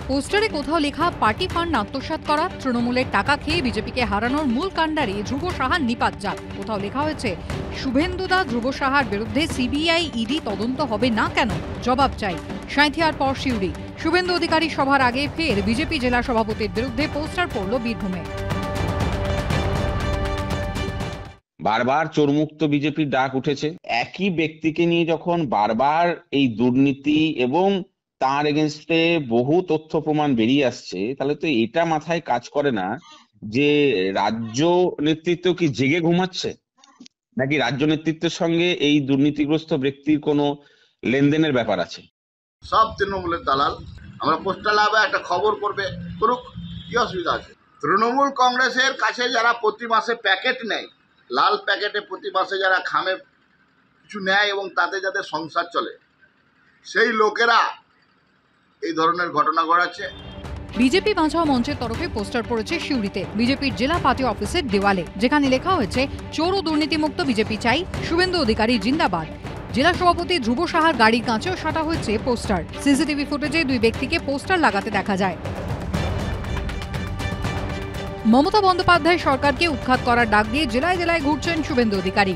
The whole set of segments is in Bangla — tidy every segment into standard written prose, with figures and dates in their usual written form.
পোস্টারে কোথাও লেখা পার্টি ফান্ড আত্মসাৎ করা, তৃণমূলের টাকা খেয়ে বিজেপিকে হারানোর মূল কাণ্ডারি ধ্রুব সাহার নিপাত যাক। কোথাও লেখা হয়েছে শুভেন্দুদা ধ্রুব সাহার বিরুদ্ধে সিবিআই ইডি তদন্ত হবে না কেন, জবাব চাই। সাঁইথিয়ার পর সিউড়ি, শুভেন্দু অধিকারী সভার আগে ফের বিজেপি জেলা সভাপতির বিরুদ্ধে পোস্টার পড়ল বীরভূমে। বারবার চোরমুক্ত বিজেপির ডাক উঠেছে। একই ব্যক্তিকে নিয়ে যখন বারবার এই দুর্নীতি এবং তার এগেনস্টে বহু তথ্য প্রমাণ বেরিয়ে আসছে, তাহলে তো এটা মাথায় কাজ করে না যে রাজ্য নেতৃত্ব কি জেগে ঘুমাচ্ছে, নাকি রাজ্য নেতৃত্বের সঙ্গে এই দুর্নীতিগ্রস্ত ব্যক্তির কোনো লেনদেনের ব্যাপার আছে। সব তৃণমূলের দালাল। আমরা পোস্টার লাগাবে, একটা খবর করবে, করুক, কি অসুবিধা আছে? তৃণমূল কংগ্রেসের কাছে যারা প্রতি মাসে প্যাকেট নেয়, লাল প্যাকেটে প্রতি মাসে যারা খামে কিছু নেয় এবং তাতে যাদের সংসার চলে, সেই লোকেরা এই ধরনের ঘটনা ঘটাচ্ছে। বিজেপি বাঁচাও মঞ্চের তরফে পোস্টার পড়েছে সিউড়িতে বিজেপির জেলা পার্টি অফিসের দেওয়ালে, যেখানে লেখা হয়েছে চোর ও দুর্নীতিমুক্ত বিজেপি চাই, শুভেন্দু অধিকারী জিন্দাবাদ। জেলা সভাপতি ধ্রুব সাহার গাড়ির কাঁচেও সাঁটা হয়েছে পোস্টার। সিসিটিভি ফুটেজে দুই ব্যক্তিকে পোস্টার লাগাতে দেখা যায়। মমতা বন্দ্যোপাধ্যায় সরকারকে উৎখাত করার ডাক দিয়ে জেলায় জেলায় ঘুরছেন শুভেন্দু অধিকারী।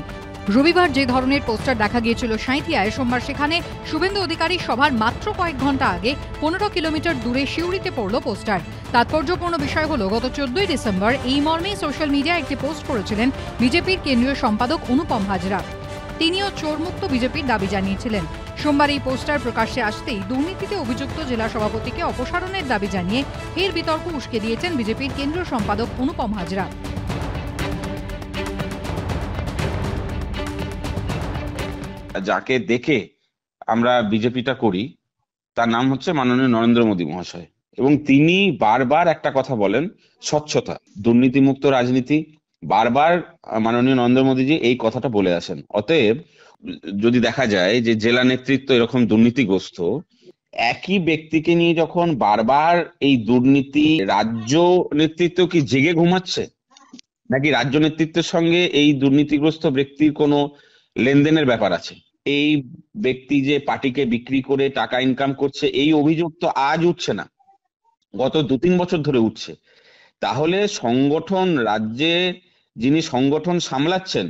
রবিবার যে ধরনের পোস্টার দেখা গিয়েছিল সাঁইথিয়ায়, সোমবার সেখানে শুভেন্দু অধিকারী সভার মাত্র কয়েক ঘন্টা আগে 15 কিলোমিটার দূরে সিউড়িতে পড়ল পোস্টার। তাৎপর্যপূর্ণ বিষয় হলো, গত 14 ডিসেম্বর এই মর্মেই সোশ্যাল মিডিয়ায় একটি পোস্ট করেছিলেন বিজেপির কেন্দ্রীয় সম্পাদক অনুপম হাজরা। তিনিও চোরমুক্ত বিজেপির দাবি জানিয়েছিলেন। সোমবার এই পোস্টার প্রকাশ্যে আসতেই দুর্নীতিতে অভিযুক্ত জেলা সভাপতিকে অপসারণের দাবি জানিয়ে ফের বিতর্ক উস্কে দিয়েছেন বিজেপির কেন্দ্রীয় সম্পাদক অনুপম হাজরা। যাকে দেখে আমরা বিজেপিটা করি তার নাম হচ্ছে মাননীয় নরেন্দ্র মোদী মহাশয়, এবং তিনি বারবার একটা কথা বলেন, স্বচ্ছতা, দুর্নীতিমুক্ত রাজনীতি। বারবার মাননীয় নরেন্দ্র মোদীজি এই কথাটা বলে আসেন। অতএব যদি দেখা যায় যে জেলা নেতৃত্ব এরকম দুর্নীতিগ্রস্ত, একই ব্যক্তিকে নিয়ে যখন বারবার এই দুর্নীতি, রাজ্য নেতৃত্ব কি জেগে ঘুমাচ্ছে, নাকি রাজ্য নেতৃত্বের সঙ্গে এই দুর্নীতিগ্রস্ত ব্যক্তির কোনো লেনদেনের ব্যাপার আছে। এই ব্যক্তি যে পার্টিকে বিক্রি করে টাকা ইনকাম করছে, এই অভিযোগ তো আজ উঠছে না, গত 2-3 বছর ধরে উঠছে। তাহলে সংগঠন, রাজ্যে যিনি সংগঠন সামলাচ্ছেন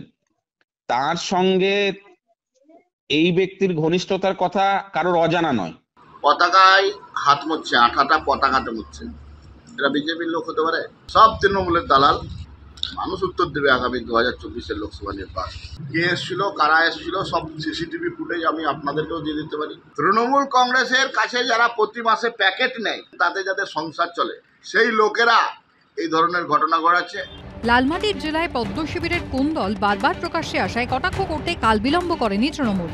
তার সঙ্গে এই ব্যক্তির ঘনিষ্ঠতার কথা কারোর অজানা নয়। পতাকায় হাত মুছছে, আঠাটা পতাকাতে মুছছে, এরা বিজেপির লোক হতে পারে? সব তৃণমূলের দালাল। মানুষ উত্তর দেবে আগামী 2024-এর লোকসভা নির্বাচন। কে এসেছিল, কারা এসেছিল, সব সিসিটিভি ফুটেজ আমি আপনাদেরকেও দিয়ে দিতে পারি। তৃণমূল কংগ্রেসের কাছে যারা প্রতি মাসে প্যাকেট নেয়, তাতে যাদের সংসার চলে, সেই লোকেরা এই ধরনের ঘটনা ঘটাচ্ছে। লালমাটির জেলায় পদ্ম শিবিরের কোন দল বারবার প্রকাশ্যে আসায় কটাক্ষ করতে কাল বিলম্ব করেনি তৃণমূল।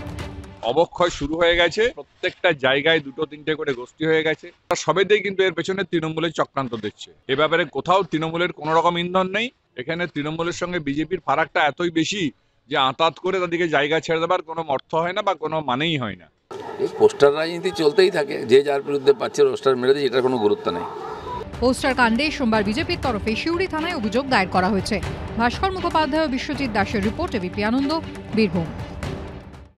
অবক্ষয় শুরু হয়ে গেছে, প্রত্যেকটা জায়গায় 2-3টে করে গোষ্ঠী হয়ে গেছে। সবেতেই কিন্তু এর পেছনে তৃণমূলের চক্রান্ত দিচ্ছে। এ ব্যাপারে কোথাও তৃণমূলের কোনো রকম ইন্ধন নেই। এখানে তৃণমূলের সঙ্গে বিজেপির ফারাকটা এতই বেশি যে আঁতাত করে তাদেরকে জায়গা ছেড়ে দেবার কোনো অর্থ হয় না বা কোনো মানেই হয় না। এই পোস্টার রাজনীতি চলতেই থাকে, যে যার বিরুদ্ধে পাচ্ছে পোস্টার মেরে দিচ্ছে, এটার কোনো গুরুত্ব নেই। পোস্টার কাণ্ডে সোমবার বিজেপির তরফে সিউড়ি থানায় অভিযোগ দায়ের করা হয়েছে। ভাস্কর মুখোপাধ্যায় ও বিশ্বজিৎ দাসের রিপোর্ট, এবিপি আনন্দ, বীরভূম।